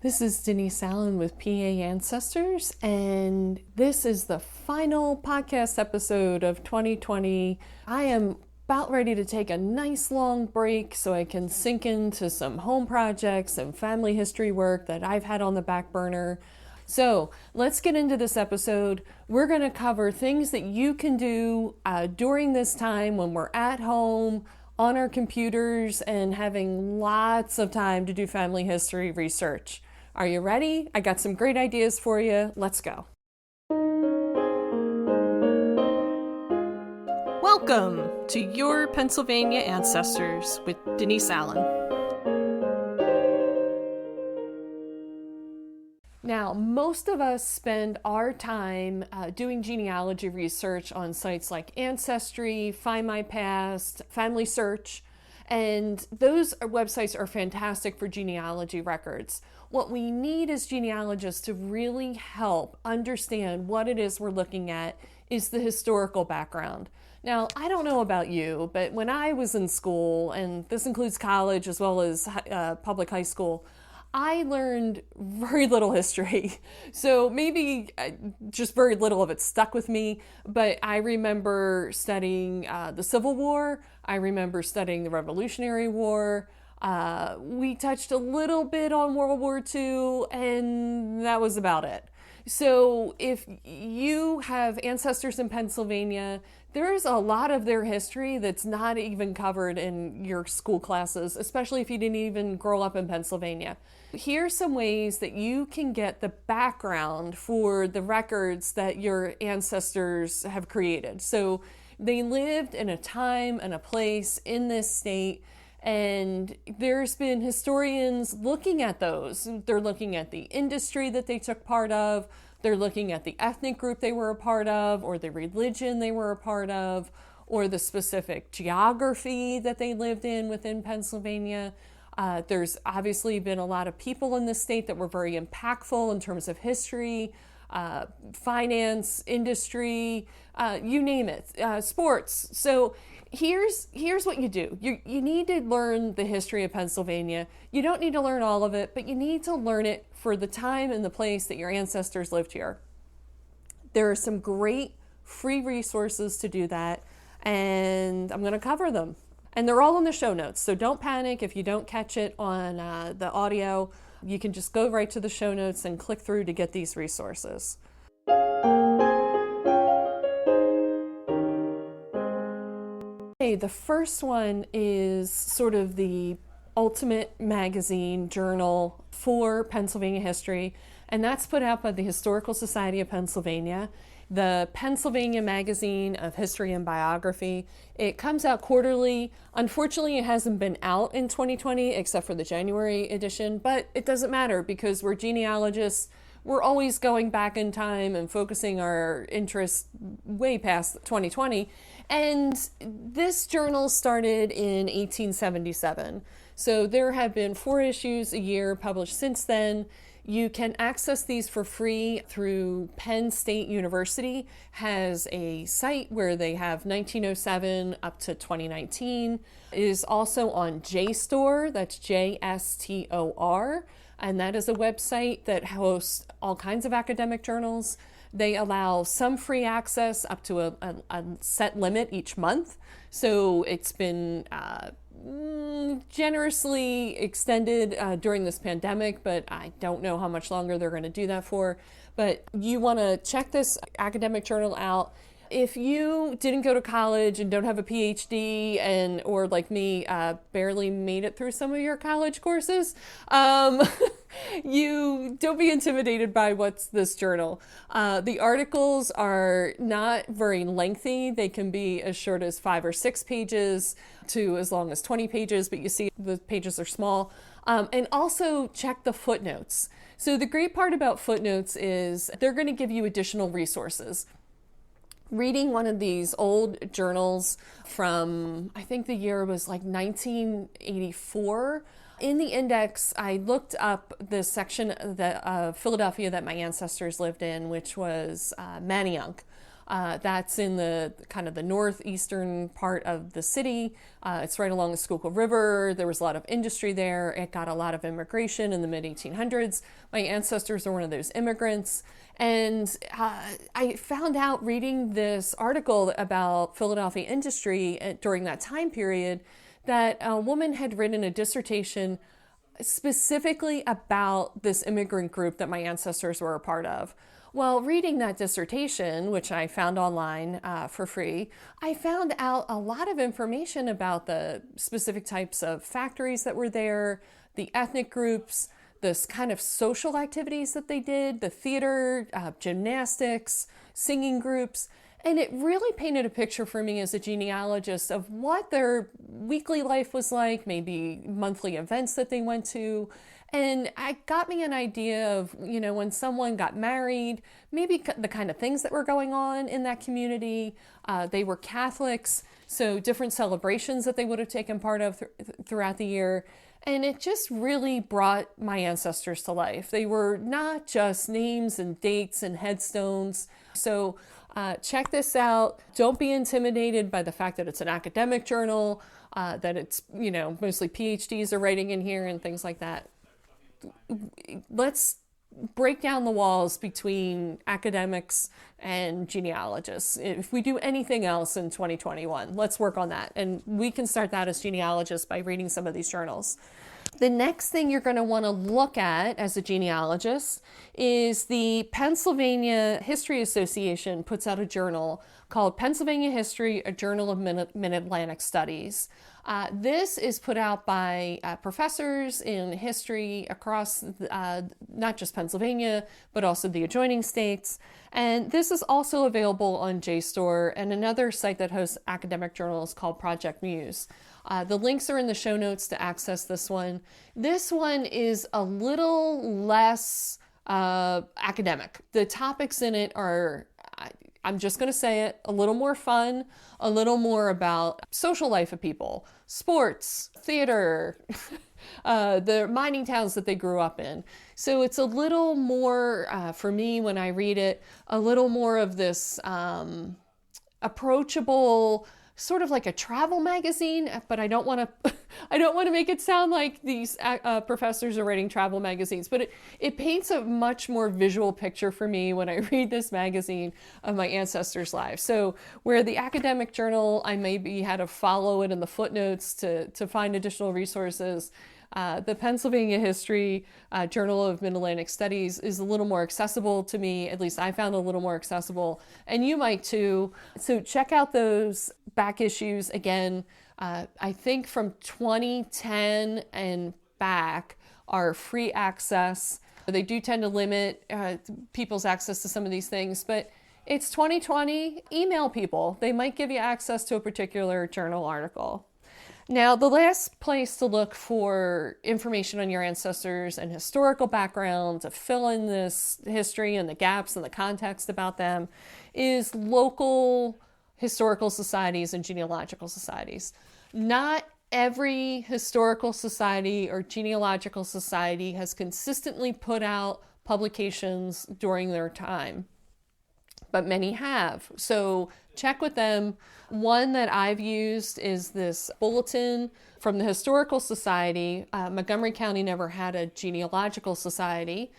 This is Denise Allen with PA Ancestors, and this is the final podcast episode of 2020. I am about ready to take a nice long break so I can sink into some home projects and family history work that I've had on the back burner. So let's get into this episode. We're going to cover things that you can do during this time when we're at home, on our computers, and having lots of time to do family history research. Are you ready? I got some great ideas for you. Let's go. Welcome to Your Pennsylvania Ancestors with Denise Allen. Now, most of us spend our time doing genealogy research on sites like Ancestry, Find My Past, Family Search, and those websites are fantastic for genealogy records. What we need as genealogists to really help understand what it is we're looking at is the historical background. Now, I don't know about you, but when I was in school, and this includes college as well as public high school, I learned very little history. So maybe just very little of it stuck with me, but I remember studying the Civil War. I remember studying the Revolutionary War. We touched a little bit on World War II, and that was about it. So if you have ancestors in Pennsylvania, there's a lot of their history that's not even covered in your school classes, especially if you didn't even grow up in Pennsylvania. Here's some ways that you can get the background for the records that your ancestors have created. So they lived in a time and a place in this state, and there's been historians looking at those. They're looking at the industry that they took part of. They're looking at the ethnic group they were a part of, or the religion they were a part of, or the specific geography that they lived in within Pennsylvania. There's obviously been a lot of people in the state that were very impactful in terms of history, finance, industry, you name it, sports. So here's what you do. You need to learn the history of Pennsylvania. You don't need to learn all of it, but you need to learn it for the time and the place that your ancestors lived here. There are some great free resources to do that, and I'm going to cover them. And they're all in the show notes, so don't panic if you don't catch it on the audio. You can just go right to the show notes and click through to get these resources. Okay, the first one is sort of the ultimate magazine journal for Pennsylvania history, and that's put out by the Historical Society of Pennsylvania, the Pennsylvania Magazine of History and Biography. It comes out quarterly. Unfortunately, it hasn't been out in 2020 except for the January edition, but it doesn't matter because we're genealogists. We're always going back in time and focusing our interest way past 2020. And this journal started in 1877. So there have been 4 issues a year published since then. You can access these for free through Penn State University, has a site where they have 1907 up to 2019. It is also on JSTOR, that's JSTOR, and that is a website that hosts all kinds of academic journals. They allow some free access up to a set limit each month. So it's been generously extended during this pandemic, but I don't know how much longer they're going to do that for. But you want to check this academic journal out. If you didn't go to college and don't have a PhD or like me, barely made it through some of your college courses, you don't be intimidated by what's this journal. The articles are not very lengthy. They can be as short as 5 or 6 pages to as long as 20 pages, but you see the pages are small. And also check the footnotes. So the great part about footnotes is they're going to give you additional resources. Reading one of these old journals from, I think the year was like 1984, in the index, I looked up the section of Philadelphia that my ancestors lived in, which was Manayunk. That's in the kind of the northeastern part of the city. It's right along the Schuylkill River. There was a lot of industry there. It got a lot of immigration in the mid 1800s. My ancestors are one of those immigrants. And I found out reading this article about Philadelphia industry during that time period that a woman had written a dissertation specifically about this immigrant group that my ancestors were a part of. Well, reading that dissertation, which I found online for free, I found out a lot of information about the specific types of factories that were there, the ethnic groups, this kind of social activities that they did, the theater, gymnastics, singing groups. And it really painted a picture for me as a genealogist of what their weekly life was like, maybe monthly events that they went to. And it got me an idea of, when someone got married, maybe the kind of things that were going on in that community. They were Catholics, so different celebrations that they would have taken part of throughout the year. And it just really brought my ancestors to life. They were not just names and dates and headstones. So check this out. Don't be intimidated by the fact that it's an academic journal, that it's, mostly PhDs are writing in here and things like that. Let's break down the walls between academics and genealogists. If we do anything else in 2021, let's work on that. And we can start that as genealogists by reading some of these journals. The next thing you're going to want to look at as a genealogist is the Pennsylvania History Association puts out a journal called Pennsylvania History, a Journal of Mid-Atlantic Studies. This is put out by professors in history across not just Pennsylvania, but also the adjoining states. And this is also available on JSTOR and another site that hosts academic journals called Project Muse. The links are in the show notes to access this one. This one is a little less academic. The topics in it are, I'm just going to say it, a little more fun, a little more about social life of people, sports, theater, the mining towns that they grew up in. So it's a little more, for me when I read it, a little more of this approachable, sort of like a travel magazine, but I don't want to make it sound like these professors are writing travel magazines, but it paints a much more visual picture for me when I read this magazine of my ancestors' lives. So where the academic journal, I maybe had to follow it in the footnotes to find additional resources. The Pennsylvania History Journal of Mid-Atlantic Studies is a little more accessible to me. At least I found it a little more accessible, and you might too. So check out those back issues. Again, I think from 2010 and back are free access. They do tend to limit people's access to some of these things, but it's 2020. Email people. They might give you access to a particular journal article. Now, the last place to look for information on your ancestors and historical background to fill in this history and the gaps and the context about them is local historical societies and genealogical societies. Not every historical society or genealogical society has consistently put out publications during their time, but many have. So check with them. One that I've used is this bulletin from the Historical Society. Montgomery County never had a genealogical society.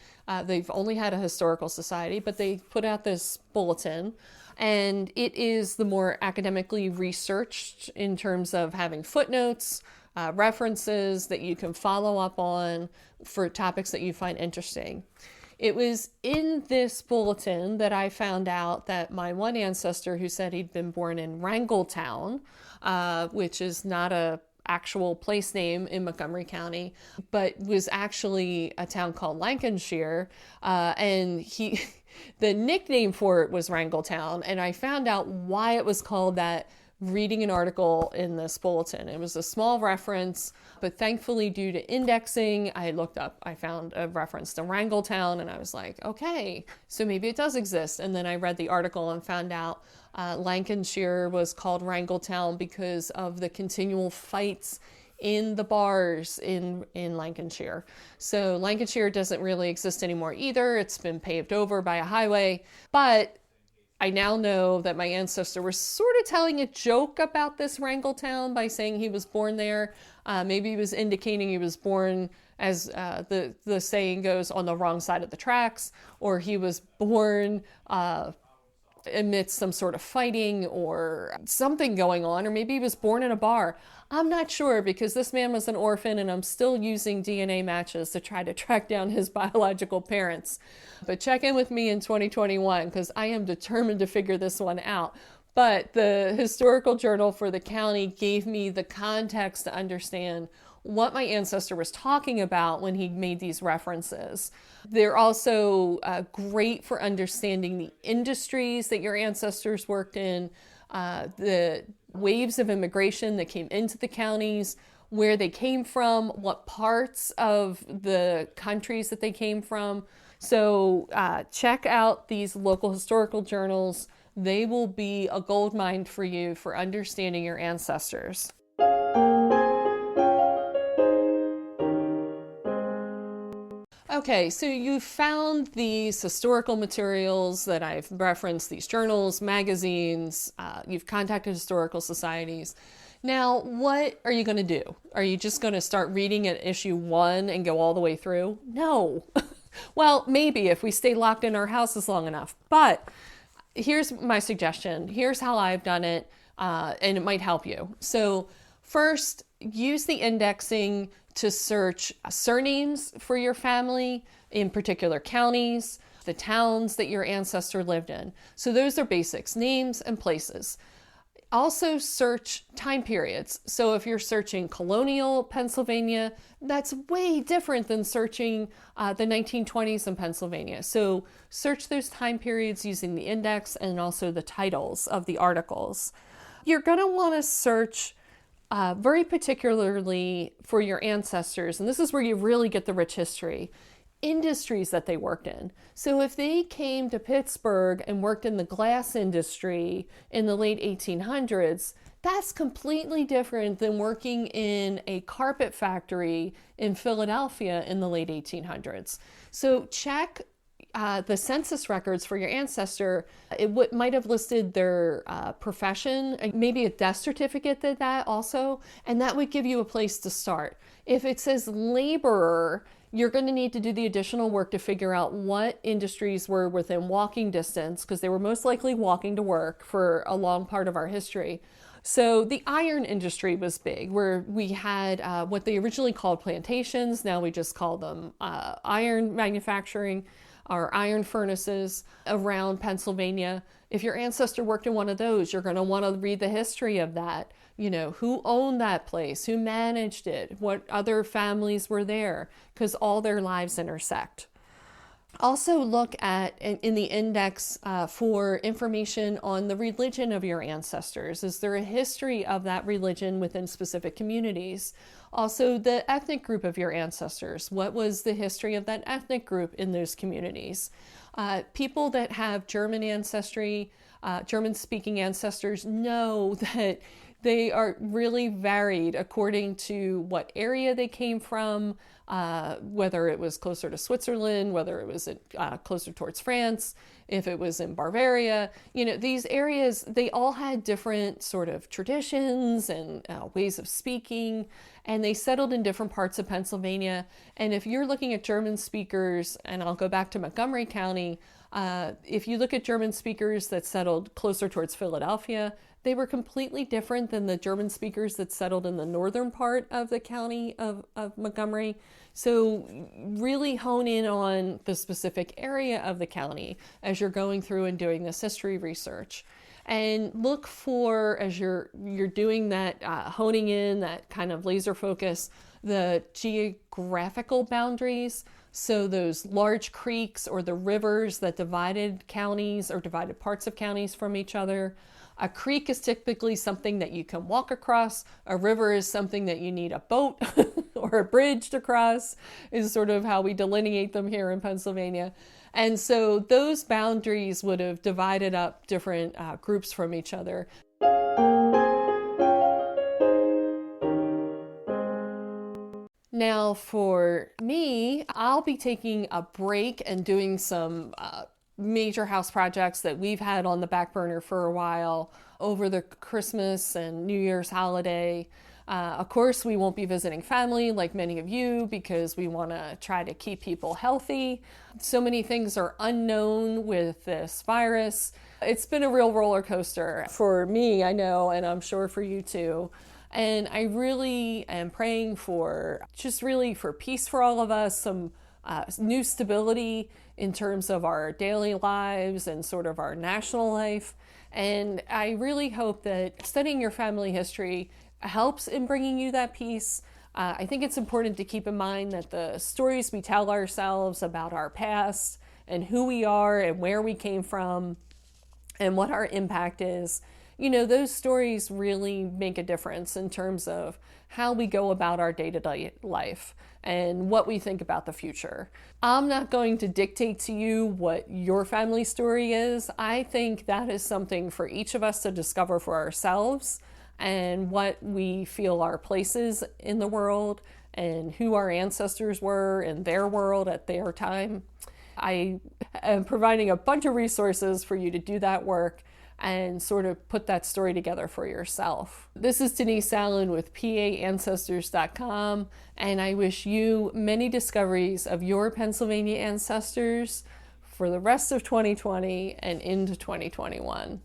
They've only had a historical society, but they put out this bulletin. And it is the more academically researched in terms of having footnotes, references that you can follow up on for topics that you find interesting. It was in this bulletin that I found out that my one ancestor who said he'd been born in Wrangletown, which is not a actual place name in Montgomery County, but was actually a town called Lancashire, and the nickname for it was Wrangletown, and I found out why it was called that reading an article in this bulletin. It was a small reference, but thankfully due to indexing, I looked up, I found a reference to Wrangletown, and I was like, okay, so maybe it does exist. And then I read the article and found out Lancashire was called Wrangletown because of the continual fights in the bars in Lancashire. So Lancashire doesn't really exist anymore either. It's been paved over by a highway, but I now know that my ancestor was sort of telling a joke about this Wrangell town by saying he was born there. Maybe he was indicating he was born, as the saying goes, on the wrong side of the tracks, or he was born amidst some sort of fighting or something going on, or maybe he was born in a bar. I'm not sure, because this man was an orphan and I'm still using DNA matches to try to track down his biological parents. But check in with me in 2021, because I am determined to figure this one out. But the historical journal for the county gave me the context to understand what my ancestor was talking about when he made these references. They're also great for understanding the industries that your ancestors worked in, the waves of immigration that came into the counties, where they came from, what parts of the countries that they came from. So check out these local historical journals. They will be a goldmine for you for understanding your ancestors. Okay, so you found these historical materials that I've referenced, these journals, magazines, you've contacted historical societies. Now, what are you going to do? Are you just going to start reading at issue 1 and go all the way through? No. Well, maybe if we stay locked in our houses long enough. But here's my suggestion. Here's how I've done it, and it might help you. So first, use the indexing to search surnames for your family, in particular counties, the towns that your ancestor lived in. So those are basics, names and places. Also search time periods. So if you're searching colonial Pennsylvania, that's way different than searching the 1920s in Pennsylvania. So search those time periods using the index and also the titles of the articles. You're going to want to search very particularly for your ancestors, and this is where you really get the rich history, industries that they worked in. So if they came to Pittsburgh and worked in the glass industry in the late 1800s, that's completely different than working in a carpet factory in Philadelphia in the late 1800s. So check the census records for your ancestor. It might have listed their profession, maybe a death certificate did that also, and that would give you a place to start. If it says laborer, you're going to need to do the additional work to figure out what industries were within walking distance, because they were most likely walking to work for a long part of our history. So the iron industry was big, where we had what they originally called plantations. Now we just call them iron manufacturing, or iron furnaces around Pennsylvania. If your ancestor worked in one of those, you're going to want to read the history of that. You know, who owned that place, who managed it, what other families were there, because all their lives intersect. Also look at, in the index, for information on the religion of your ancestors. Is there a history of that religion within specific communities? Also, the ethnic group of your ancestors. What was the history of that ethnic group in those communities? People that have German ancestry, German-speaking ancestors, know that they are really varied according to what area they came from, whether it was closer to Switzerland, whether it was closer towards France, if it was in Bavaria. You know, these areas, they all had different sort of traditions and ways of speaking, and they settled in different parts of Pennsylvania. And if you're looking at German speakers, and I'll go back to Montgomery County, if you look at German speakers that settled closer towards Philadelphia, they were completely different than the German speakers that settled in the northern part of the county of Montgomery. So really hone in on the specific area of the county as you're going through and doing this history research. And look for, as you're doing that, honing in, that kind of laser focus, the geographical boundaries. So those large creeks or the rivers that divided counties or divided parts of counties from each other. A creek is typically something that you can walk across. A river is something that you need a boat or a bridge to cross, is sort of how we delineate them here in Pennsylvania. And so those boundaries would have divided up different groups from each other. Now for me, I'll be taking a break and doing some major house projects that we've had on the back burner for a while over the Christmas and New Year's holiday. Of course, we won't be visiting family like many of you because we want to try to keep people healthy. So many things are unknown with this virus. It's been a real roller coaster for me, I know, and I'm sure for you too. And I really am praying for just really for peace for all of us, some new stability in terms of our daily lives and sort of our national life. And I really hope that studying your family history helps in bringing you that peace. I think it's important to keep in mind that the stories we tell ourselves about our past and who we are and where we came from and what our impact is, you know, those stories really make a difference in terms of how we go about our day-to-day life and what we think about the future. I'm not going to dictate to you what your family story is. I think that is something for each of us to discover for ourselves, and what we feel our places in the world and who our ancestors were in their world at their time. I am providing a bunch of resources for you to do that work and sort of put that story together for yourself. This is Denise Allen with PAAncestors.com, and I wish you many discoveries of your Pennsylvania ancestors for the rest of 2020 and into 2021.